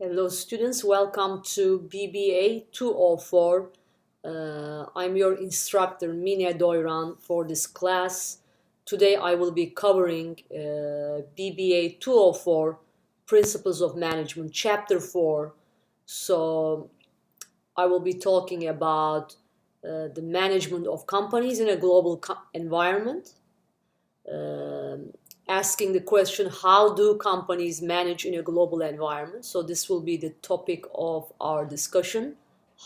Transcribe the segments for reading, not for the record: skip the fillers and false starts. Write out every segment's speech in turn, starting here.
Hello students, welcome to BBA 204. I'm your instructor Mine Doyran for this class. Today I will be covering BBA 204 Principles of Management Chapter 4. So I will be talking about the management of companies in a global environment. Asking the question, how do companies manage in a global environment? So this will be the topic of our discussion.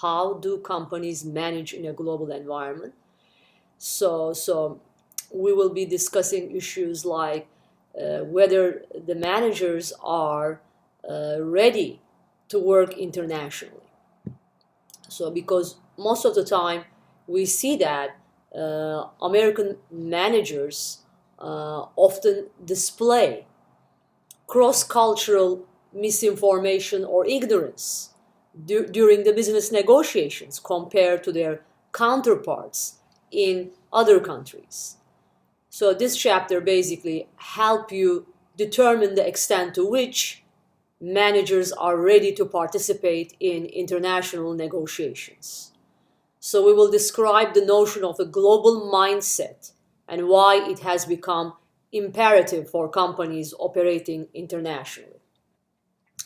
How do companies manage in a global environment? So we will be discussing issues like whether the managers are ready to work internationally. So because most of the time we see that American managers often display cross-cultural misinformation or ignorance during the business negotiations compared to their counterparts in other countries. So this chapter basically help you determine the extent to which managers are ready to participate in international negotiations. So we will describe the notion of a global mindset and why it has become imperative for companies operating internationally.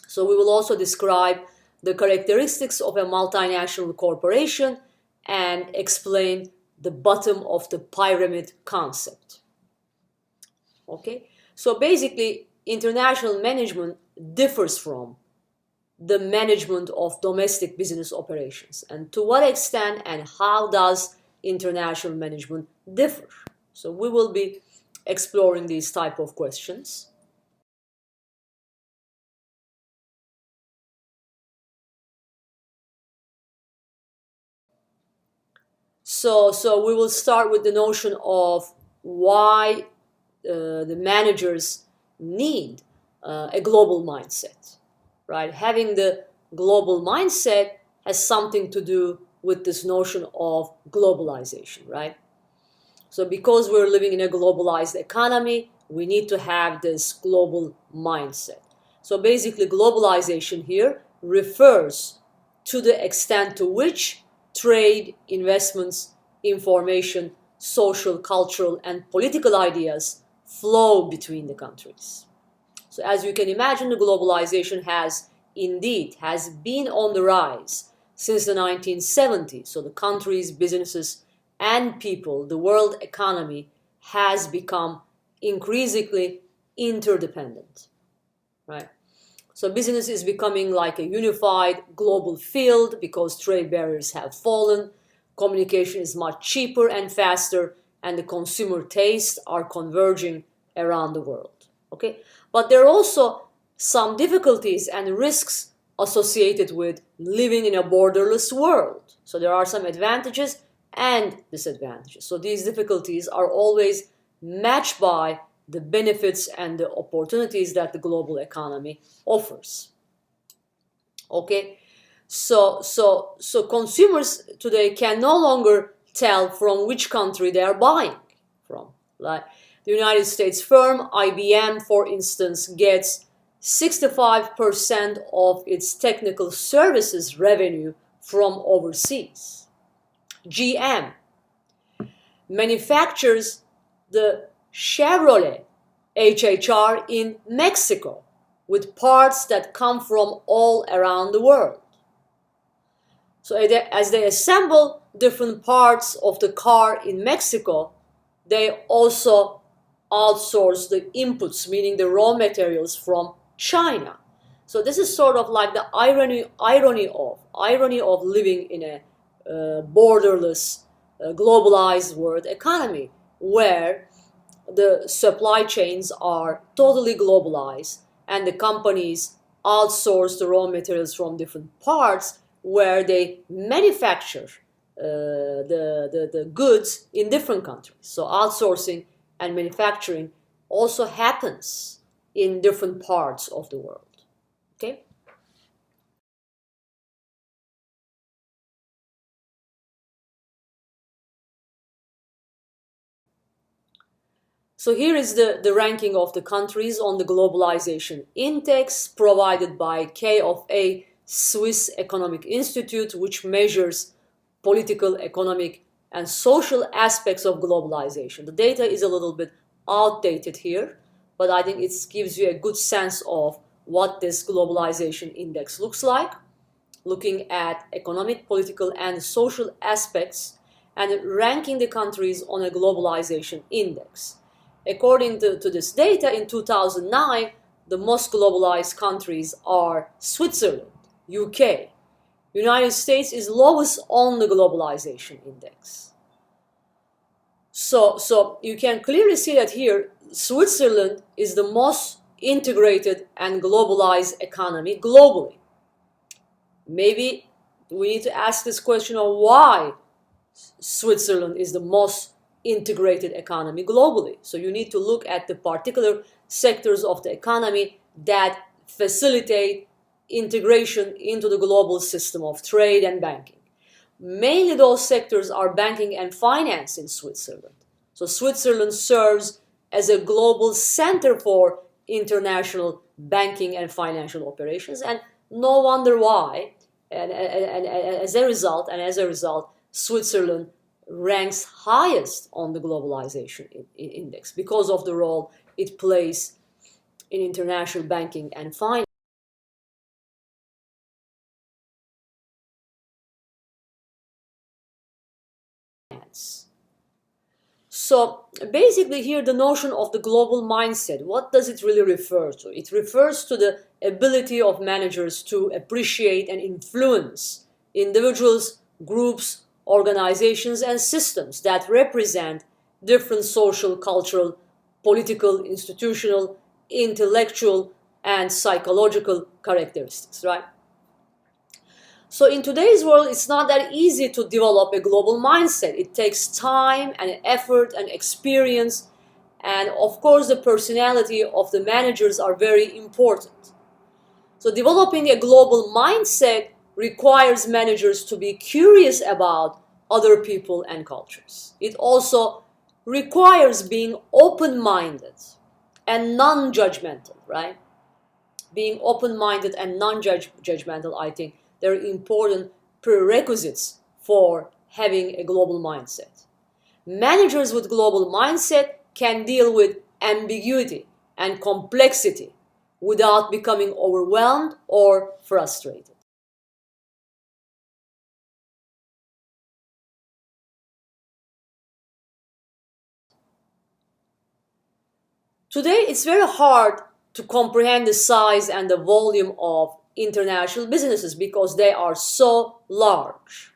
So we will also describe the characteristics of a multinational corporation and explain the bottom of the pyramid concept. Okay? So basically, international management differs from the management of domestic business operations, and to what extent and how does international management differ. So we will be exploring these type of questions. So we will start with the notion of why the managers need a global mindset, right? Having the global mindset has something to do with this notion of globalization, right? So because we're living in a globalized economy, we need to have this global mindset. So basically, globalization here refers to the extent to which trade, investments, information, social, cultural, and political ideas flow between the countries. So as you can imagine, the globalization has been on the rise since the 1970s. So the countries, businesses, and people, the world economy has become increasingly interdependent, right? So business is becoming like a unified global field because trade barriers have fallen, communication is much cheaper and faster, and the consumer tastes are converging around the world. Okay, but there are also some difficulties and risks associated with living in a borderless world. So there are some advantages and disadvantages. So these difficulties are always matched by the benefits and the opportunities that the global economy offers. Okay, so consumers today can no longer tell from which country they are buying from. Like the United States firm IBM, for instance, gets 65% of its technical services revenue from overseas. GM manufactures the Chevrolet HHR in Mexico with parts that come from all around the world. So as they assemble different parts of the car in Mexico, they also outsource the inputs, meaning the raw materials from China. So this is sort of like the irony of living in a borderless, globalized world economy where the supply chains are totally globalized and the companies outsource the raw materials from different parts where they manufacture the goods in different countries. So outsourcing and manufacturing also happens in different parts of the world. Okay? So here is the ranking of the countries on the globalization index provided by K of A Swiss Economic Institute, which measures political, economic, and social aspects of globalization. The data is a little bit outdated here, but I think it gives you a good sense of what this globalization index looks like, looking at economic, political, and social aspects and ranking the countries on a globalization index. According to this data, in 2009, the most globalized countries are Switzerland, UK. United States is lowest on the globalization index. So you can clearly see that here, Switzerland is the most integrated and globalized economy globally. Maybe we need to ask this question of why Switzerland is the most integrated economy globally. So you need to look at the particular sectors of the economy that facilitate integration into the global system of trade and banking. Mainly those sectors are banking and finance in Switzerland. So Switzerland serves as a global center for international banking and financial operations, and no wonder why. And as a result, Switzerland ranks highest on the globalization index because of the role it plays in international banking and finance. So basically here the notion of the global mindset, what does it really refer to? It refers to the ability of managers to appreciate and influence individuals, groups, organizations, and systems that represent different social, cultural, political, institutional, intellectual, and psychological characteristics, right? So in today's world, it's not that easy to develop a global mindset. It takes time and effort and experience. And of course, the personality of the managers are very important. So developing a global mindset requires managers to be curious about other people and cultures. It also requires being open-minded and non-judgmental, right? Being open-minded and non-judgmental, I think, they're important prerequisites for having a global mindset. Managers with global mindset can deal with ambiguity and complexity without becoming overwhelmed or frustrated. Today, it's very hard to comprehend the size and the volume of international businesses because they are so large.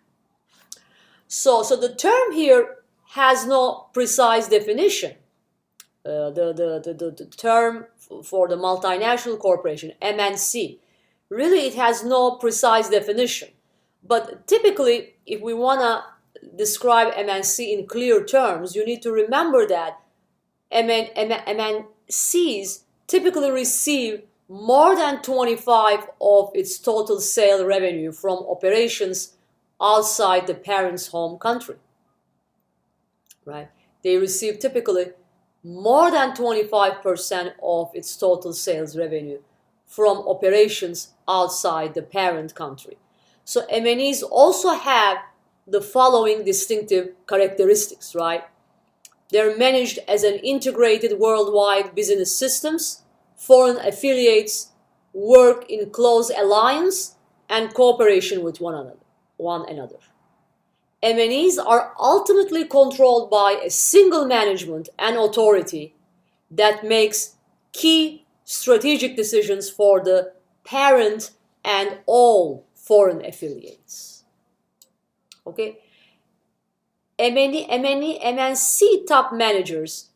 So the term here has no precise definition. The term for the multinational corporation, MNC, really it has no precise definition. But typically, if we want to describe MNC in clear terms, you need to remember that MNCs typically receive more than 25 of its total sale revenue from operations outside the parent's home country, right? They receive typically more than 25% of its total sales revenue from operations outside the parent country. So MNEs also have the following distinctive characteristics, right? They're managed as an integrated worldwide business systems. Foreign affiliates work in close alliance and cooperation with one another. MNEs are ultimately controlled by a single management and authority that makes key strategic decisions for the parent and all foreign affiliates. Okay? MNC top managers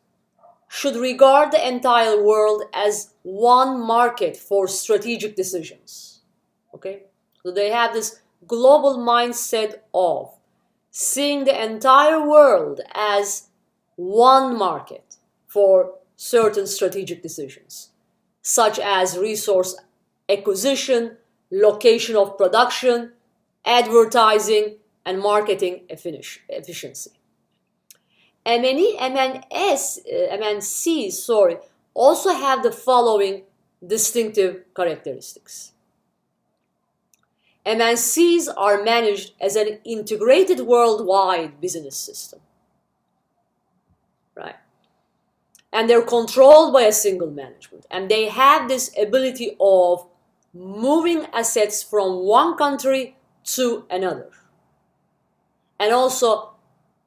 should regard the entire world as one market for strategic decisions. Okay? So they have this global mindset of seeing the entire world as one market for certain strategic decisions, such as resource acquisition, location of production, advertising, and marketing efficiency. MNCs, also have the following distinctive characteristics. MNCs are managed as an integrated worldwide business system, right? And they're controlled by a single management. And they have this ability of moving assets from one country to another. And also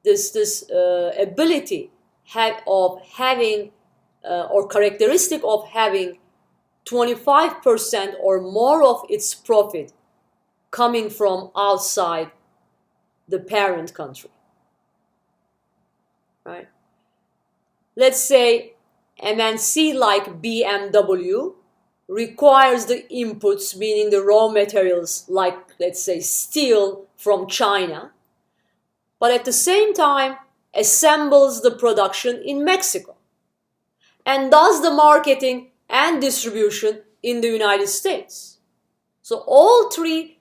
this ability of having or characteristic of having 25% or more of its profit coming from outside the parent country, right? Let's say MNC like BMW requires the inputs, meaning the raw materials like, let's say, steel from China, but at the same time assembles the production in Mexico and does the marketing and distribution in the United States. So all three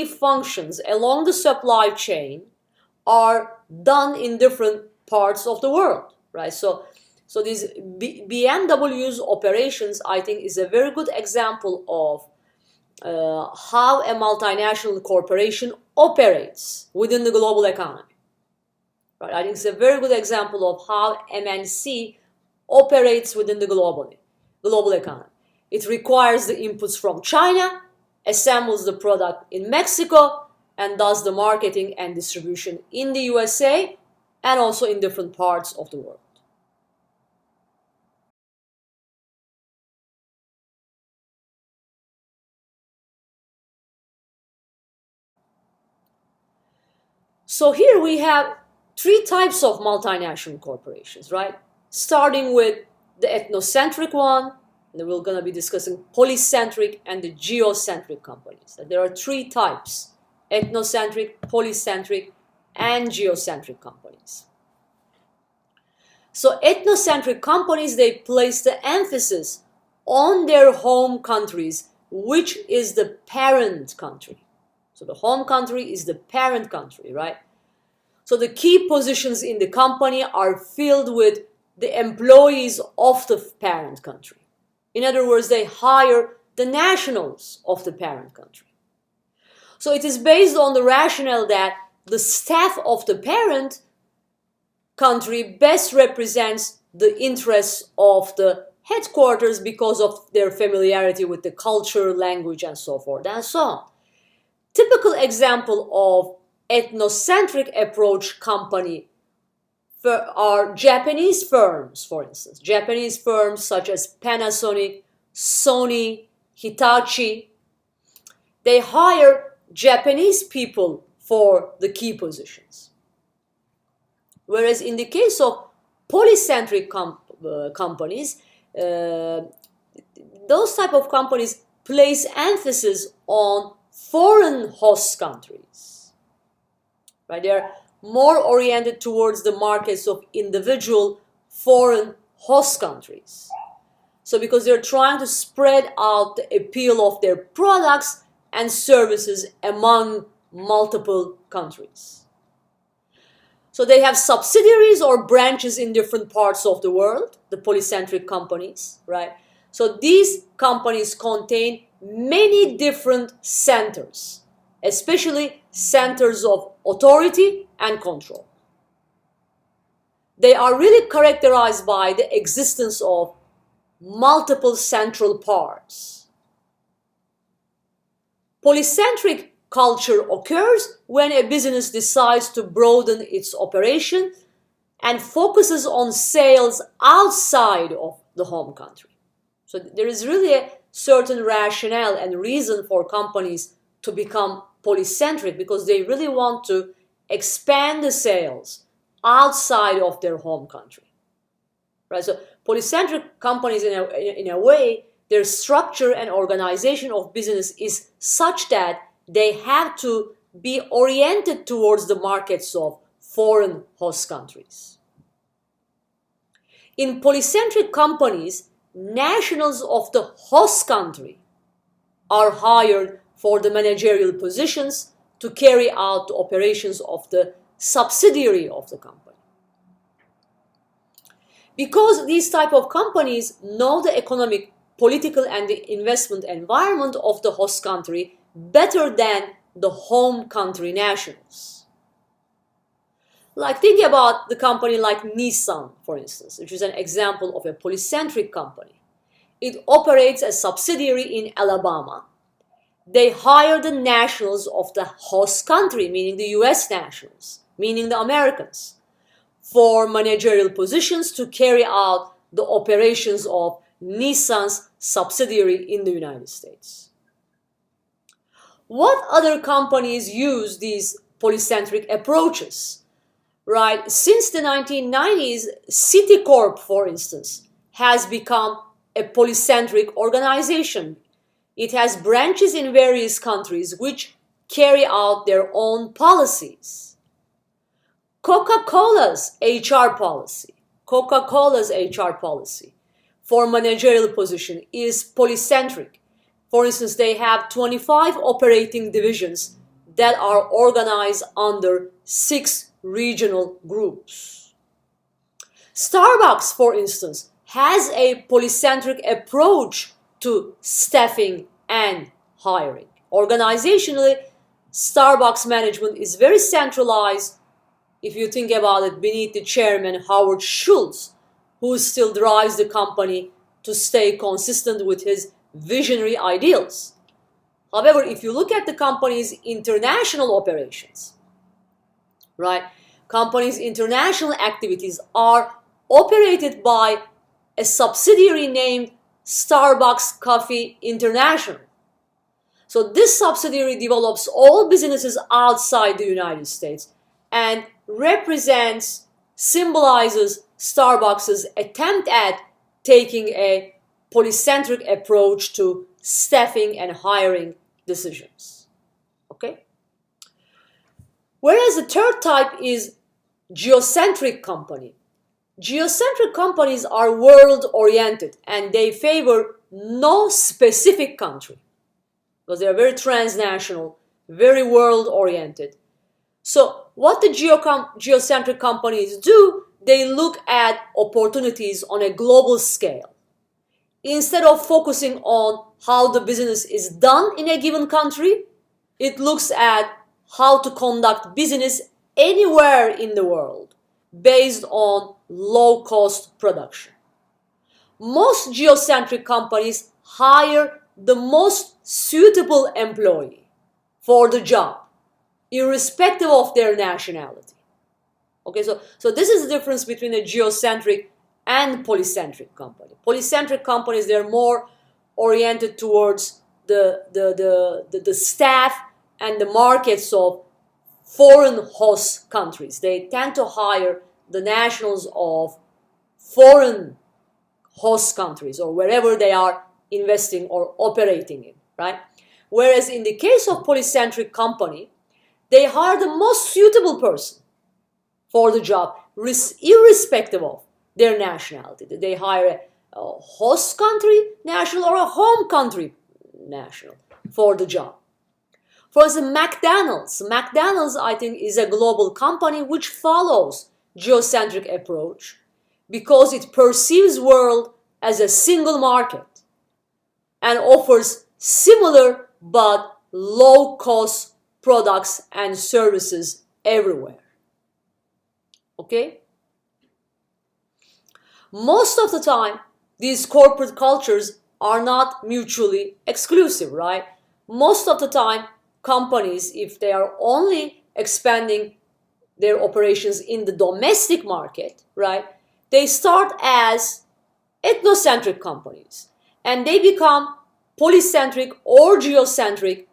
functions along the supply chain are done in different parts of the world, right? So these BMW's operations, I think, is a very good example of how a multinational corporation operates within the global economy, right? I think it's a very good example of how MNC operates within the global economy. It requires the inputs from China, assembles the product in Mexico, and does the marketing and distribution in the USA and also in different parts of the world. So here we have three types of multinational corporations, right? Starting with the ethnocentric one, and we're going to be discussing polycentric and the geocentric companies. There are three types: ethnocentric, polycentric, and geocentric companies. So ethnocentric companies, they place the emphasis on their home countries, which is the parent country. So the home country is the parent country, right? So the key positions in the company are filled with the employees of the parent country. In other words, they hire the nationals of the parent country. So it is based on the rationale that the staff of the parent country best represents the interests of the headquarters because of their familiarity with the culture, language, and so forth and so on. Typical example of ethnocentric approach company are Japanese firms, for instance. Japanese firms such as Panasonic, Sony, Hitachi. They hire Japanese people for the key positions. Whereas in the case of polycentric companies, those type of companies place emphasis on foreign host countries, right? They're more oriented towards the markets of individual foreign host countries. So because they're trying to spread out the appeal of their products and services among multiple countries. So they have subsidiaries or branches in different parts of the world, the polycentric companies, right? So these companies contain many different centers, especially centers of authority and control. They are really characterized by the existence of multiple central parts. Polycentric culture occurs when a business decides to broaden its operation and focuses on sales outside of the home country. So there is really a certain rationale and reason for companies to become polycentric because they really want to expand the sales outside of their home country. Right? So polycentric companies, in a way, their structure and organization of business is such that they have to be oriented towards the markets of foreign host countries. In polycentric companies, nationals of the host country are hired for the managerial positions to carry out the operations of the subsidiary of the company. Because these type of companies know the economic, political, and the investment environment of the host country better than the home country nationals. Like, think about the company like Nissan, for instance, which is an example of a polycentric company. It operates a subsidiary in Alabama. They hire the nationals of the host country, meaning the US nationals, meaning the Americans, for managerial positions to carry out the operations of Nissan's subsidiary in the United States. What other companies use these polycentric approaches? Right? Since the 1990s, Citicorp, for instance, has become a polycentric organization. It has branches in various countries which carry out their own policies. Coca-Cola's HR policy for managerial position is polycentric. For instance, they have 25 operating divisions that are organized under 6 regional groups. Starbucks, for instance, has a polycentric approach to staffing and hiring. Organizationally, Starbucks management is very centralized. If you think about it, beneath the chairman, Howard Schultz, who still drives the company to stay consistent with his visionary ideals. However, if you look at the company's international operations, right, company's international activities are operated by a subsidiary named Starbucks Coffee International. So this subsidiary develops all businesses outside the United States and symbolizes Starbucks' attempt at taking a polycentric approach to staffing and hiring decisions. Okay? Whereas the third type is geocentric company. Geocentric companies are world-oriented and they favor no specific country because they are very transnational, very world-oriented. So what the geocentric companies do, they look at opportunities on a global scale. Instead of focusing on how the business is done in a given country, it looks at how to conduct business anywhere in the world based on low-cost production. Most geocentric companies hire the most suitable employee for the job, irrespective of their nationality. Okay, so this is the difference between a geocentric and polycentric company. Polycentric companies, they're more oriented towards the staff and the markets of foreign host countries. They tend to hire the nationals of foreign host countries or wherever they are investing or operating in, right? Whereas in the case of polycentric company, they hire the most suitable person for the job, irrespective of their nationality. They hire a host country national or a home country national for the job. For instance, McDonald's, I think, is a global company which follows geocentric approach because it perceives world as a single market and offers similar but low-cost products and services everywhere. Okay? Most of the time, these corporate cultures are not mutually exclusive, right? Most of the time, companies, if they are only expanding their operations in the domestic market, right, they start as ethnocentric companies and they become polycentric or geocentric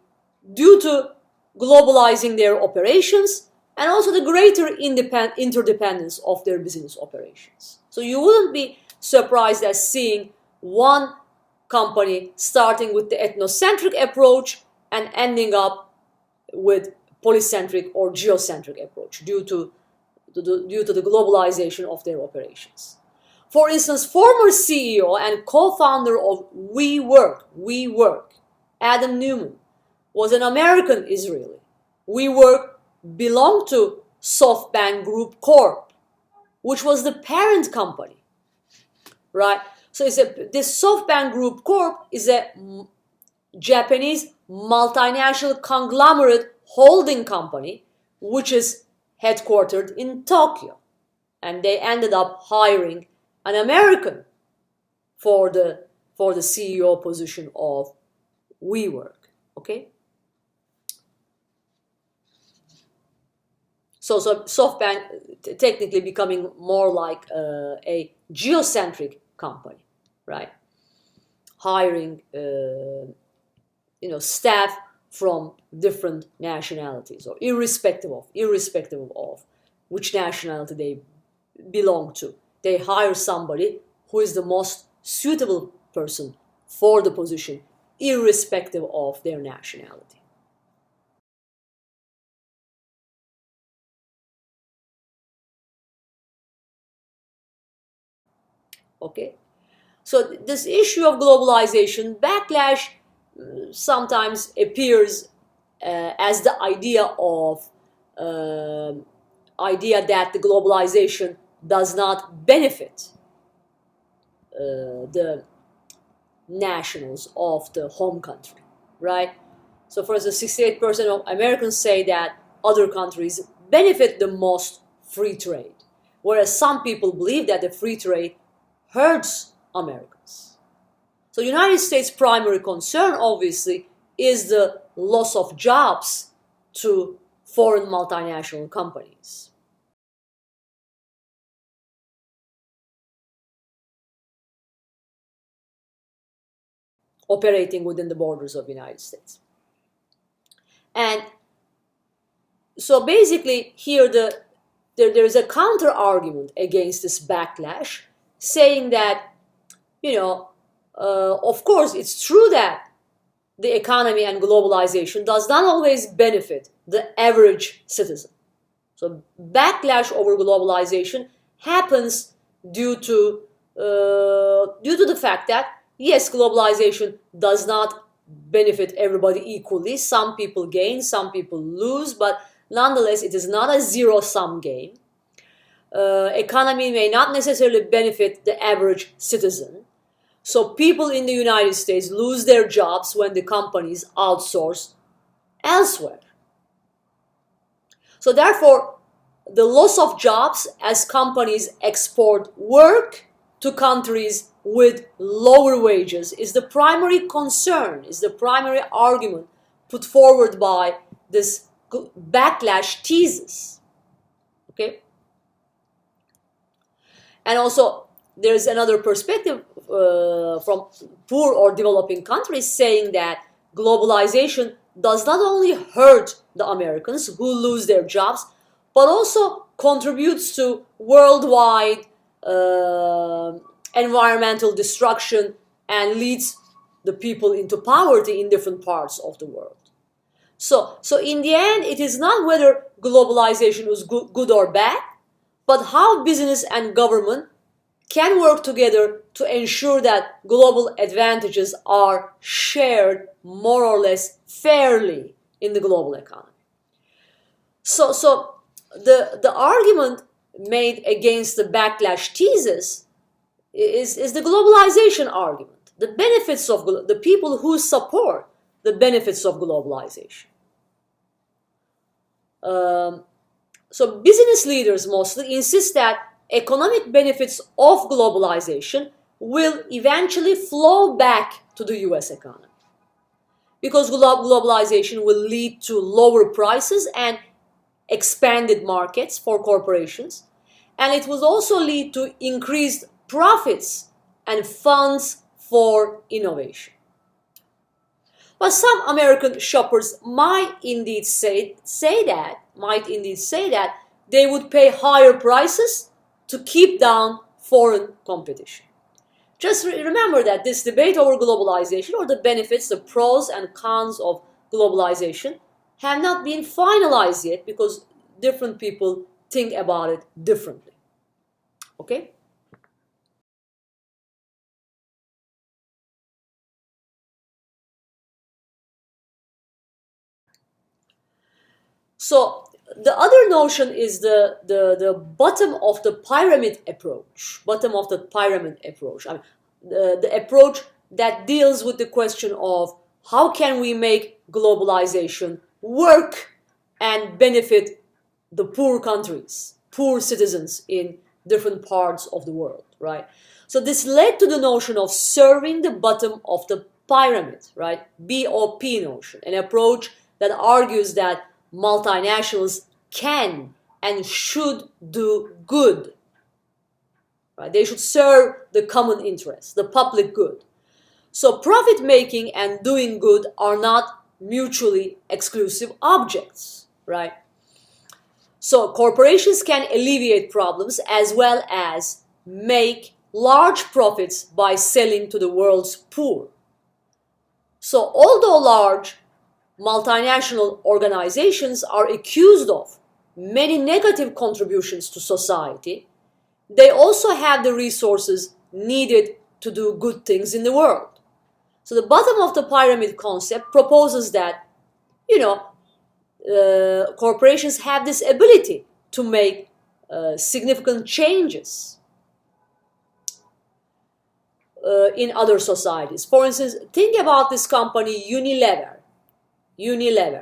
due to globalizing their operations and also the greater interdependence of their business operations. So you wouldn't be surprised at seeing one company starting with the ethnocentric approach and ending up with polycentric or geocentric approach due to the globalization of their operations. For instance, former CEO and co-founder of WeWork, Adam Neumann, was an American Israeli. WeWork belonged to SoftBank Group Corp, which was the parent company right? So this SoftBank Group Corp is a Japanese multinational conglomerate holding company, which is headquartered in Tokyo. And they ended up hiring an American for the CEO position of WeWork. Okay. So SoftBank technically becoming more like a geocentric company, right? Hiring staff from different nationalities, or irrespective of which nationality they belong to. They hire somebody who is the most suitable person for the position, irrespective of their nationality. Okay? So this issue of globalization, backlash sometimes appears as the idea that the globalization does not benefit the nationals of the home country, right? So for instance, 68% of Americans say that other countries benefit the most free trade, whereas some people believe that the free trade hurts Americans. So United States' primary concern, obviously, is the loss of jobs to foreign multinational companies. Operating within the borders of the United States. And so basically here there is a counter argument against this backlash, saying that, of course it's true that the economy and globalization does not always benefit the average citizen. So backlash over globalization happens due to the fact that, yes, globalization does not benefit everybody equally. Some people gain, some people lose, but nonetheless, it is not a zero-sum game. Economy may not necessarily benefit the average citizen. So people in the United States lose their jobs when the companies outsource elsewhere. So therefore, the loss of jobs as companies export work to countries with lower wages is the primary concern, is the primary argument put forward by this backlash thesis. Okay? And also, there's another perspective from poor or developing countries saying that globalization does not only hurt the Americans who lose their jobs, but also contributes to worldwide environmental destruction and leads the people into poverty in different parts of the world. So in the end, it is not whether globalization was good or bad, but how business and government can work together to ensure that global advantages are shared more or less fairly in the global economy. So the argument made against the backlash thesis is the globalization argument. The benefits of the people who support the benefits of globalization. So business leaders mostly insist that economic benefits of globalization will eventually flow back to the US economy, because globalization will lead to lower prices and expanded markets for corporations, and it will also lead to increased profits and funds for innovation. But some American shoppers might indeed say that they would pay higher prices to keep down foreign competition. Just remember that this debate over globalization, or the benefits, the pros and cons of globalization, have not been finalized yet, because different people think about it differently. Okay? So the other notion is the bottom of the pyramid approach. Bottom of the pyramid approach. I mean, the approach that deals with the question of how can we make globalization work and benefit the poor countries, poor citizens in different parts of the world, right? So this led to the notion of serving the bottom of the pyramid, right? BOP notion, an approach that argues that multinationals can and should do good, right? They should serve the common interest, the public good. So profit making and doing good are not mutually exclusive objects, right? So corporations can alleviate problems as well as make large profits by selling to the world's poor. So although large multinational organizations are accused of many negative contributions to society, they also have the resources needed to do good things in the world. So the bottom of the pyramid concept proposes that, corporations have this ability to make significant changes in other societies. For instance, think about this company Unilever,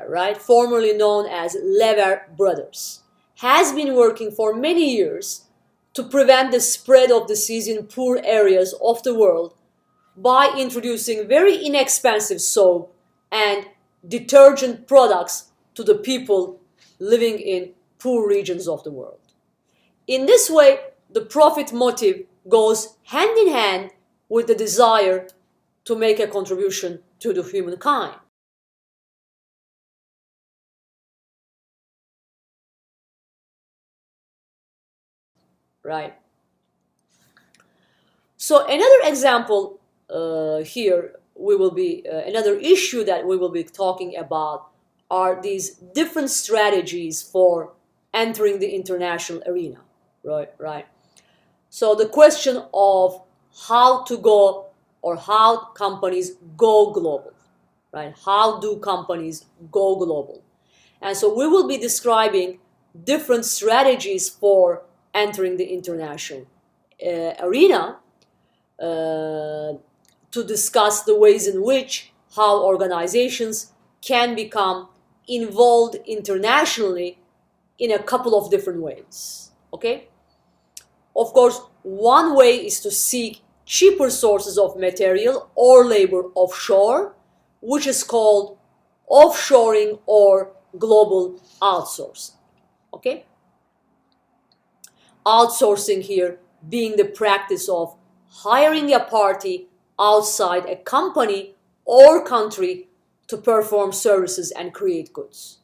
right? Formerly known as Lever Brothers, has been working for many years to prevent the spread of disease in poor areas of the world by introducing very inexpensive soap and detergent products to the people living in poor regions of the world. In this way, the profit motive goes hand in hand with the desire to make a contribution to the humankind. Right? So another example here, another issue that we will be talking about are these different strategies for entering the international arena, right? So the question of how to go or how companies go global, right? How do companies go global? And so we will be describing different strategies for entering the international arena to discuss the ways in which how organizations can become involved internationally in a couple of different ways, okay? Of course, one way is to seek cheaper sources of material or labor offshore, which is called offshoring or global outsourcing, okay? Outsourcing here being the practice of hiring a party outside a company or country to perform services and create goods.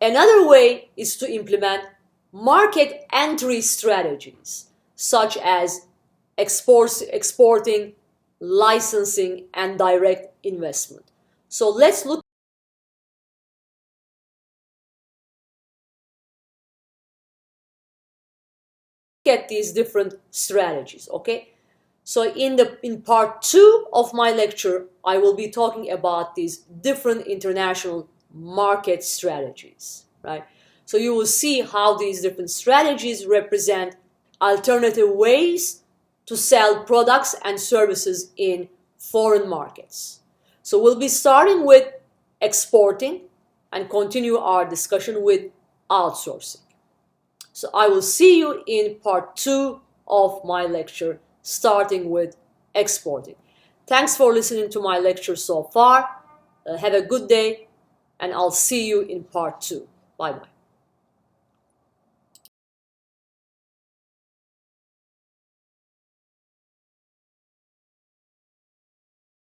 Another way is to implement market entry strategies, such as exporting, licensing, and direct investment. So let's look at these different strategies, okay? So in part 2 of my lecture, I will be talking about these different international market strategies, right? So you will see how these different strategies represent alternative ways to sell products and services in foreign markets. So we'll be starting with exporting and continue our discussion with outsourcing. So I will see you in part 2 of my lecture, starting with exporting. Thanks for listening to my lecture so far. Have a good day, and I'll see you in part 2. Bye-bye.